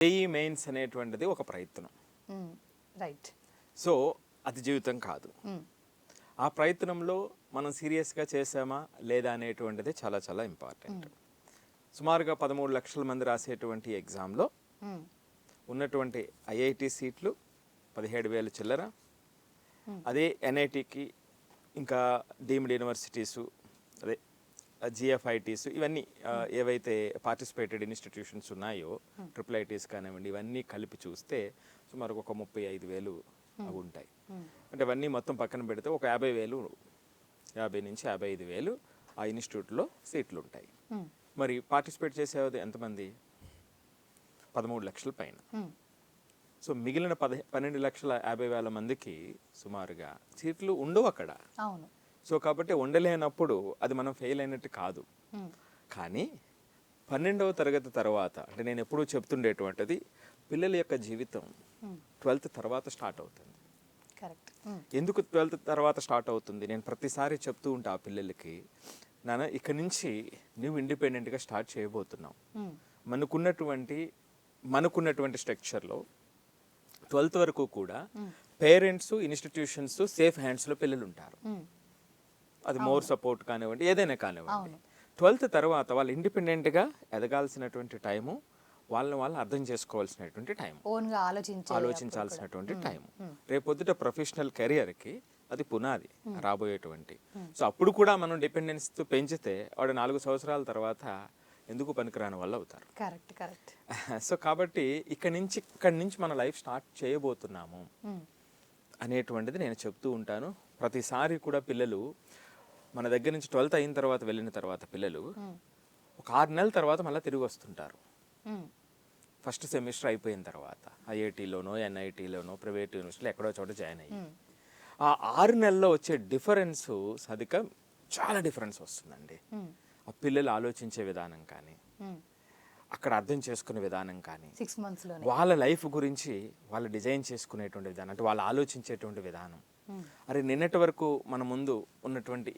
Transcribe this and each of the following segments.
JEE mains అనేటువంటిది ఒక ప్రయత్నం. రైట్. సో అది జీవితం కాదు. ఆ ప్రయత్నంలో మనం సీరియస్గా చేసామా లేదా అనేటువంటిది చాలా చాలా ఇంపార్టెంట్. సుమారుగా 13 లక్షల మంది రాసేటువంటి ఎగ్జామ్లో ఉన్నటువంటి ఐఐటి సీట్లు 17,000 చిల్లర. అదే ఎన్ఐటికి ఇంకా డీమ్డ్ యూనివర్సిటీసు, అదే జిఎఫ్ఐటీస్, ఇవన్నీ ఏవైతే పార్టిసిపేటెడ్ ఇన్స్టిట్యూషన్స్ ఉన్నాయో, ట్రిపుల్ ఐటీస్ కానివ్వండి, ఇవన్నీ కలిపి చూస్తే సుమారు ఒక 35,000 అవి ఉంటాయి. అంటే అవన్నీ మొత్తం పక్కన పెడితే ఒక 50,000, 50 నుంచి 55,000 ఆ ఇన్స్టిట్యూట్లో సీట్లు ఉంటాయి. మరి పార్టిసిపేట్ చేసేది ఎంతమంది? 13 లక్షల పైన. సో మిగిలిన 12,50,000 మందికి సుమారుగా సీట్లు ఉండవు అక్కడ. అవును. సో కాబట్టి ఉండలేనప్పుడు అది మనం ఫెయిల్ అయినట్టు కాదు. కానీ 12వ తరగతి తర్వాత, అంటే నేను ఎప్పుడూ చెప్తుండేటువంటిది, పిల్లల యొక్క జీవితం 12th తర్వాత స్టార్ట్ అవుతుంది. కరెక్ట్. ఎందుకు 12th తర్వాత స్టార్ట్ అవుతుంది? నేను ప్రతిసారి చెప్తూ ఉంటా ఆ పిల్లలకి, నాన్న ఇక్కడి నుంచి నువ్వు ఇండిపెండెంట్గా స్టార్ట్ చేయబోతున్నావు. మనకున్నటువంటి స్ట్రక్చర్లో 12th వరకు కూడా పేరెంట్స్, ఇన్స్టిట్యూషన్స్ సేఫ్ హ్యాండ్స్లో పిల్లలు ఉంటారు. అది మోర్ సపోర్ట్ కానివ్వండి, ఏదైనా కానివ్వండి. 12th తర్వాత వాళ్ళు ఇండిపెండెంట్గా ఎదగాల్సినటువంటి టైము, వాళ్ళు అర్థం చేసుకోవాల్సినటువంటి టైం, ఆలోచించాల్సినటువంటి టైం, రేపొద్దుట ప్రొఫెషనల్ కెరియర్కి అది పునాది రాబోయేటువంటి. సో అప్పుడు కూడా మనం డిపెండెన్స్తో పెంచితే వాడు 4 సంవత్సరాల తర్వాత ఎందుకు పనికిరాని వాళ్ళు అవుతారు. Correct, correct. సో కాబట్టి ఇక్కడి నుంచి మన లైఫ్ స్టార్ట్ చేయబోతున్నాము అనేటువంటిది నేను చెప్తూ ఉంటాను. ప్రతిసారి కూడా పిల్లలు మన దగ్గర నుంచి 12th అయిన తర్వాత వెళ్ళిన తర్వాత పిల్లలు ఒక 6 నెలల తర్వాత మళ్ళీ తిరిగి వస్తుంటారు. ఫస్ట్ సెమిస్టర్ అయిపోయిన తర్వాత ఐఐటీలోనో, ఎన్ఐటీలోనో, ప్రైవేట్ యూనివర్సిటీలో ఎక్కడో చోట జాయిన్ అయ్యి ఆ 6 నెలల్లో వచ్చే డిఫరెన్స్ సదిక చాలా డిఫరెన్స్ వస్తుందండి. ఆ పిల్లలు ఆలోచించే విధానం కానీ, అక్కడ అర్థం చేసుకునే విధానం కానీ, 6 monthsలో వాళ్ళ లైఫ్ గురించి వాళ్ళు డిజైన్ చేసుకునేటువంటి విధానం, అంటే వాళ్ళు ఆలోచించేటువంటి విధానం. అరే నిన్నటి వరకు మన ముందు ఉన్నటువంటి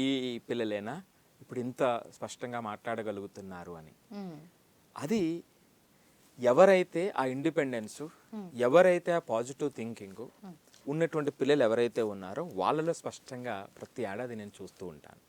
ఈ పిల్లలేనా ఇప్పుడు ఇంత స్పష్టంగా మాట్లాడగలుగుతున్నారు అని. అది ఎవరైతే ఆ ఇండిపెండెన్స్, ఎవరైతే ఆ పాజిటివ్ థింకింగ్ ఉన్నటువంటి పిల్లలు ఎవరైతే ఉన్నారో వాళ్ళలో స్పష్టంగా ప్రతి ఏడాది నేను చూస్తూ ఉంటాను.